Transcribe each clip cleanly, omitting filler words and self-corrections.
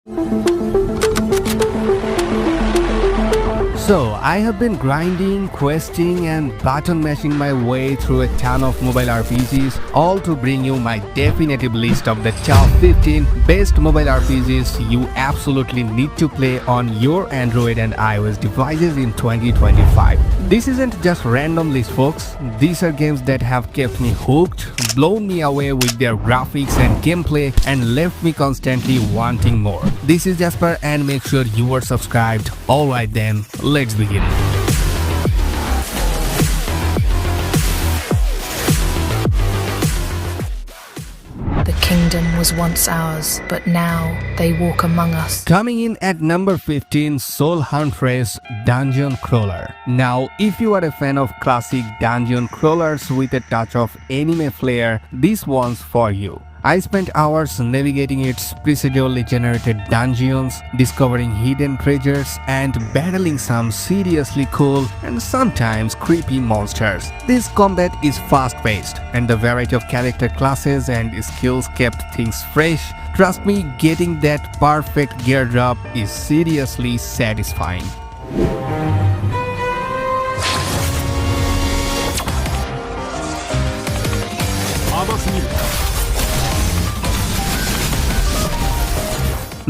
So, I have been grinding, questing and button mashing my way through a ton of mobile RPGs, all to bring you my definitive list of the top 15 best mobile RPGs you absolutely need to play on your Android and iOS devices in 2025. This isn't just random list, folks. These are games that have kept me hooked, blown me away with their graphics and gameplay, and left me constantly wanting more. This is Jasper, and make sure you are subscribed. Alright then, let's begin. The kingdom was once ours, but now they walk among us. Coming in at number 15, Soul Huntress Dungeon Crawler. Now, if you are a fan of classic dungeon crawlers with a touch of anime flair, this one's for you. I spent hours navigating its procedurally generated dungeons, discovering hidden treasures, and battling some seriously cool and sometimes creepy monsters. This combat is fast-paced, and the variety of character classes and skills kept things fresh. Trust me, getting that perfect gear drop is seriously satisfying.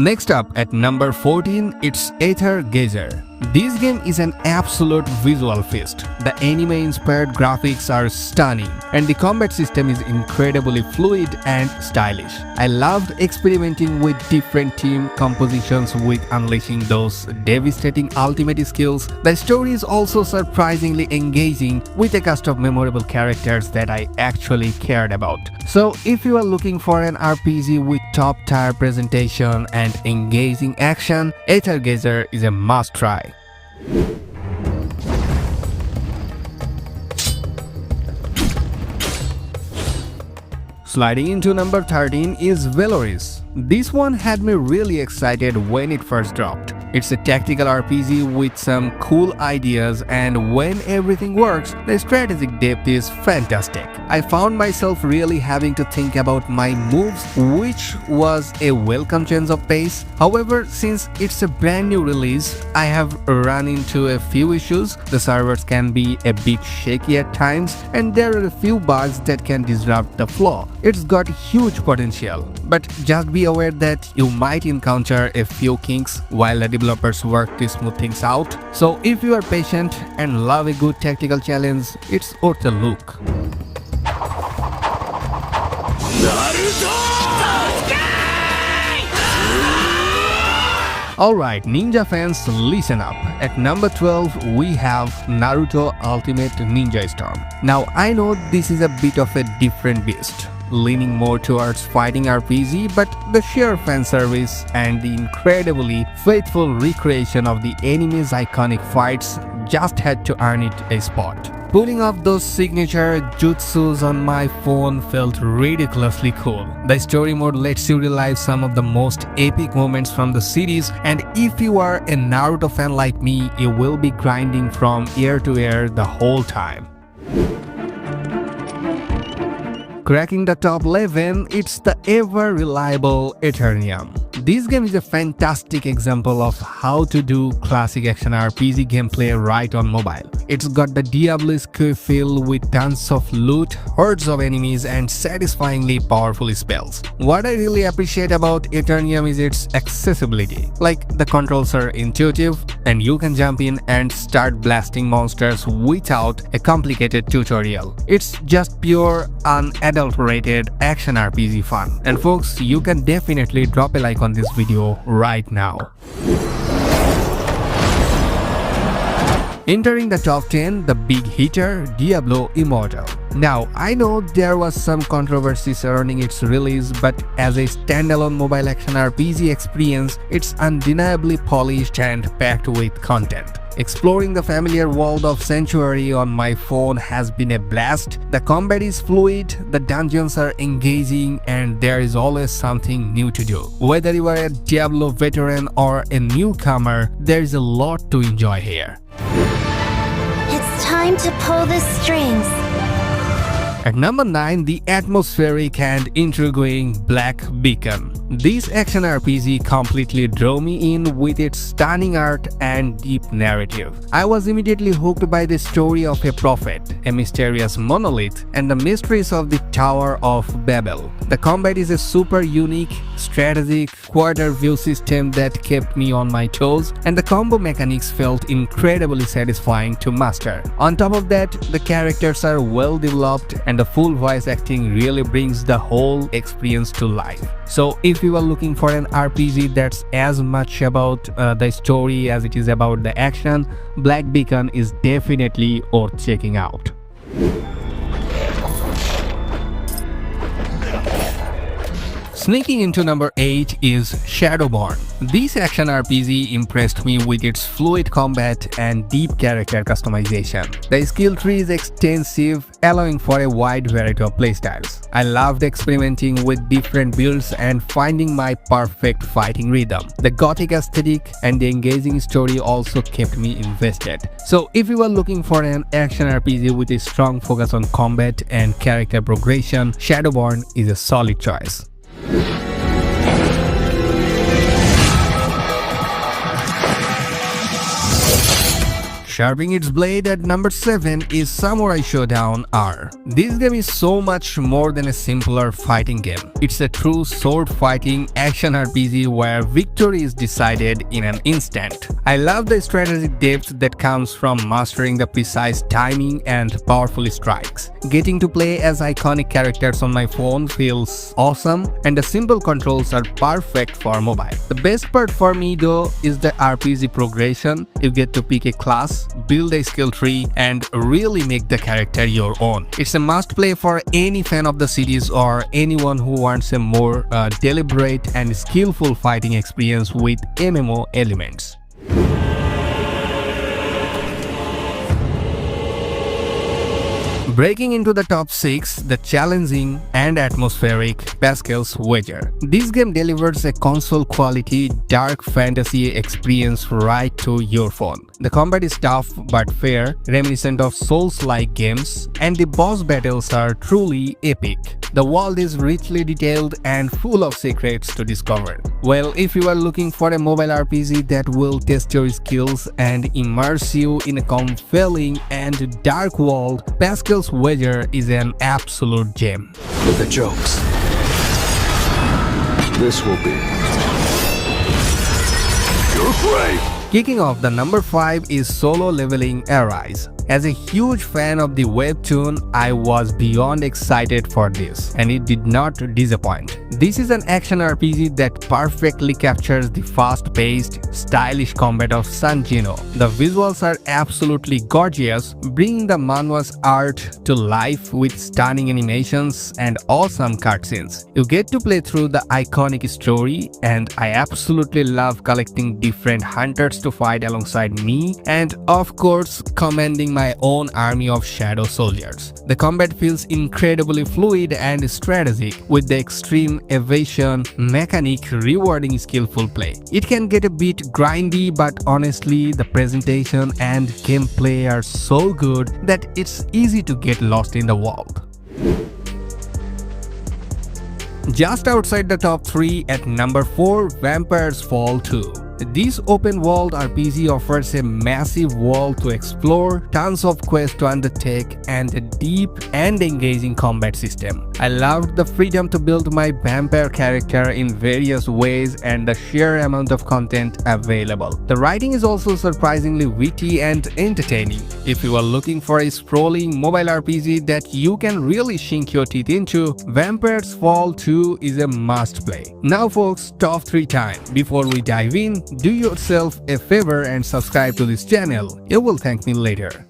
Next up at number 14, it's Aether Gazer. This game is an absolute visual feast. The anime-inspired graphics are stunning, and the combat system is incredibly fluid and stylish. I loved experimenting with different team compositions with unleashing those devastating ultimate skills. The story is also surprisingly engaging, with a cast of memorable characters that I actually cared about. So if you are looking for an RPG with top-tier presentation and engaging action, Aether Gazer is a must-try. Sliding into number 13 is Veloris. This one had me really excited when it first dropped. It's a tactical RPG with some cool ideas, and when everything works, the strategic depth is fantastic. I found myself really having to think about my moves, which was a welcome change of pace. However, since it's a brand new release, I have run into a few issues. The servers can be a bit shaky at times, and there are a few bugs that can disrupt the flow. It's got huge potential, but just be aware that you might encounter a few kinks while the developers work to smooth things out. So if you are patient and love a good tactical challenge, it's worth a look. Alright, ninja fans, listen up. At number 12, we have Naruto Ultimate Ninja Storm. Now, I know this is a bit of a different beast, leaning more towards fighting RPG, but the sheer fan service and the incredibly faithful recreation of the anime's iconic fights just had to earn it a spot. Pulling off those signature jutsus on my phone felt ridiculously cool. The story mode lets you relive some of the most epic moments from the series, and if you are a Naruto fan like me, you will be grinding from ear to ear the whole time. Cracking the top 11, it's the ever-reliable Eternium. This game is a fantastic example of how to do classic action RPG gameplay right on mobile. It's got the Diablo-esque feel with tons of loot, hordes of enemies, and satisfyingly powerful spells. What I really appreciate about Eternium is its accessibility. Like, the controls are intuitive, and you can jump in and start blasting monsters without a complicated tutorial. It's just pure, unadulterated action RPG fun. And folks, you can definitely drop a like on this video right now. Entering the top 10, the big hitter, Diablo Immortal. Now, I know there was some controversy surrounding its release, but as a standalone mobile action RPG experience, it's undeniably polished and packed with content. Exploring the familiar world of Sanctuary on my phone has been a blast. The combat is fluid, the dungeons are engaging, and there is always something new to do. Whether you are a Diablo veteran or a newcomer, there is a lot to enjoy here. It's time to pull the strings. At number 9, the atmospheric and intriguing Black Beacon. This action RPG completely drew me in with its stunning art and deep narrative. I was immediately hooked by the story of a prophet, a mysterious monolith, and the mysteries of the Tower of Babel. The combat is a super unique, strategic, quarter view system that kept me on my toes, and the combo mechanics felt incredibly satisfying to master. On top of that, the characters are well developed and the full voice acting really brings the whole experience to life. So if you are looking for an RPG that's as much about the story as it is about the action, Black Beacon is definitely worth checking out. Sneaking into number 8 is Shadowborn. This action RPG impressed me with its fluid combat and deep character customization. The skill tree is extensive, allowing for a wide variety of playstyles. I loved experimenting with different builds and finding my perfect fighting rhythm. The gothic aesthetic and the engaging story also kept me invested. So if you are looking for an action RPG with a strong focus on combat and character progression, Shadowborn is a solid choice. Sharpening its blade at number 7 is Samurai Showdown R. This game is so much more than a simpler fighting game. It's a true sword fighting action RPG where victory is decided in an instant. I love the strategic depth that comes from mastering the precise timing and powerful strikes. Getting to play as iconic characters on my phone feels awesome, and the simple controls are perfect for mobile. The best part for me though is the RPG progression. You get to pick a class, build a skill tree, and really make the character your own. It's a must play for any fan of the series or anyone who wants a more deliberate and skillful fighting experience with MMO elements. Breaking into the top 6, the challenging and atmospheric Pascal's Wager. This game delivers a console-quality dark fantasy experience right to your phone. The combat is tough but fair, reminiscent of Souls-like games, and the boss battles are truly epic. The world is richly detailed and full of secrets to discover. Well, if you are looking for a mobile RPG that will test your skills and immerse you in a compelling and dark world, Pascal's Wager is an absolute gem. The jokes. This will be. You're brave! Kicking off the number 5 is Solo Leveling Arise. As a huge fan of the webtoon, I was beyond excited for this, and it did not disappoint. This is an action RPG that perfectly captures the fast-paced, stylish combat of Sanjino. The visuals are absolutely gorgeous, bringing the manhwa's art to life with stunning animations and awesome cutscenes. You get to play through the iconic story, and I absolutely love collecting different hunters to fight alongside me, and of course, commanding my own army of shadow soldiers. The combat feels incredibly fluid and strategic, with the extreme evasion mechanic rewarding skillful play. It can get a bit grindy, but honestly, the presentation and gameplay are so good that it's easy to get lost in the world. Just outside the top 3 at number 4, Vampire's Fall 2. This open-world RPG offers a massive world to explore, tons of quests to undertake, and a deep and engaging combat system. I loved the freedom to build my vampire character in various ways and the sheer amount of content available. The writing is also surprisingly witty and entertaining. If you are looking for a sprawling mobile RPG that you can really sink your teeth into, Vampire's Fall 2 is a must-play. Now folks, top 3 time. Before we dive in, do yourself a favor and subscribe to this channel. You will thank me later.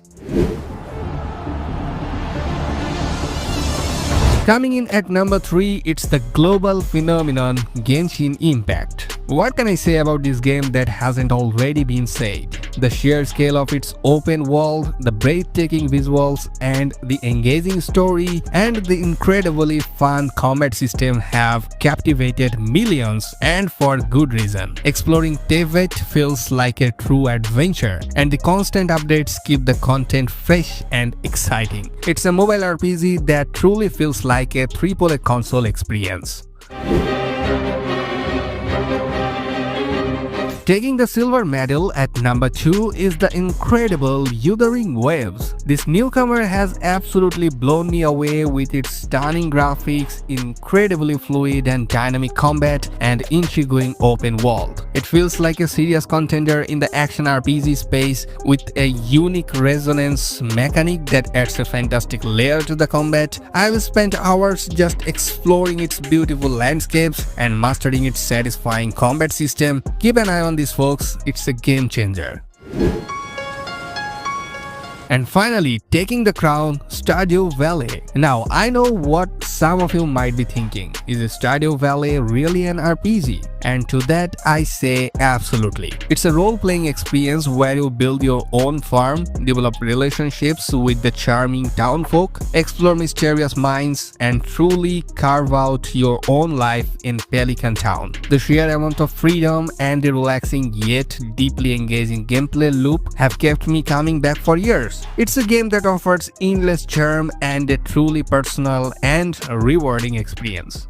Coming in at number 3, it's the global phenomenon Genshin Impact. What can I say about this game that hasn't already been said? The sheer scale of its open world, the breathtaking visuals, and the engaging story and the incredibly fun combat system have captivated millions, and for good reason. Exploring Tevet feels like a true adventure, and the constant updates keep the content fresh and exciting. It's a mobile RPG that truly feels like a AAA console experience. Taking the silver medal at number 2 is the incredible Wuthering Waves. This newcomer has absolutely blown me away with its stunning graphics, incredibly fluid and dynamic combat, and intriguing open world. It feels like a serious contender in the action RPG space with a unique resonance mechanic that adds a fantastic layer to the combat. I've spent hours just exploring its beautiful landscapes and mastering its satisfying combat system. Keep an eye on this, folks, it's a game changer. And finally, taking the crown, Stardew Valley. Now, I know what some of you might be thinking. Is Stardew Valley really an RPG? And to that, I say absolutely. It's a role-playing experience where you build your own farm, develop relationships with the charming townfolk, explore mysterious mines, and truly carve out your own life in Pelican Town. The sheer amount of freedom and the relaxing yet deeply engaging gameplay loop have kept me coming back for years. It's a game that offers endless charm and a truly personal and rewarding experience.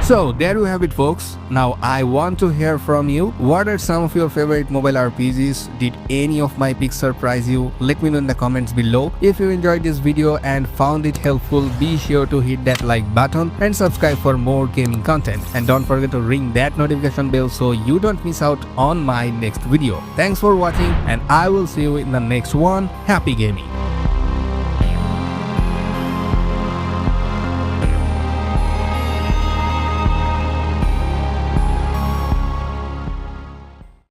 So there you have it, folks. Now I want to hear from you. What are some of your favorite mobile RPGs? Did any of my picks surprise you? Let me know in the comments below. If you enjoyed this video and found it helpful, be sure to hit that like button and subscribe for more gaming content. And don't forget to ring that notification bell so you don't miss out on my next video. Thanks for watching and I will see you in the next one. Happy gaming!